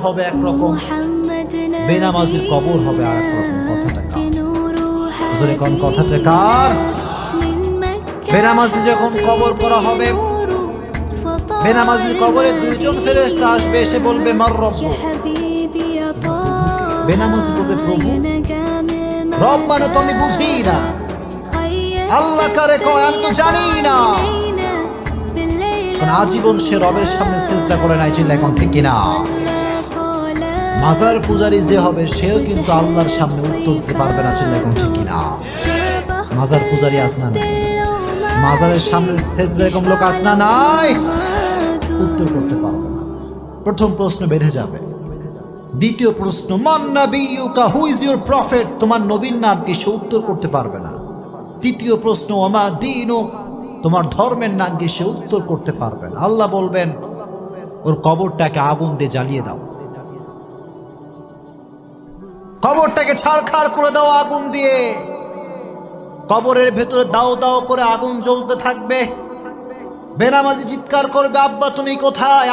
হবে একরকম, বেনামাজির কবর হবে আর একরকম। কথাটা কার? আসলে কোন কথাটা কার? বেনামাজি যখন কবর করা হবে, বেনামাজির কবরে দুইজন ফেরেশতা আসবে, এসে বলবে মার রব্বুক। বেনামাজি বলবে প্রভু। রব মানে তো আমি বুঝি না, আল্লাহ কারে কয় আমি তো জানি না। আজীবন সে রবের সামনে সিজদা করে নাই, চিল্লা এখন ঠিক কিনা? মাজার পূজারী যে হবে সেও কিন্তু আল্লাহর সামনে উত্তর দিতে পারবে না, চিল্লা এখন ঠিক কিনা? মাজার পূজারী আসনা নাই, মাজারের সামনে সিজদা এরকম লোক আসনা নাই, উত্তর করতে পারবে না। প্রথম প্রশ্ন বেঁধে যাবে। দ্বিতীয় প্রশ্ন মান নাবিয়ুকা, হু ইজ ইউর প্রফেট, তোমার নবীর নাম কি, সে উত্তর করতে পারবে না। তৃতীয় প্রশ্ন ওমা দীনুক, তোমার ধর্মের নাম কি, সে উত্তর করতে পারবে না। আল্লাহ বলবেন ওর কবরটাকে আগুন দিয়ে জ্বালিয়ে দাও, কবরটাকে ছারখার করে দাও আগুন দিয়ে। কবরের ভেতরে দাও দাও করে আগুন জ্বলতে থাকবে। বেনামাজি চিৎকার করবে আব্বা তুমি কোথায়?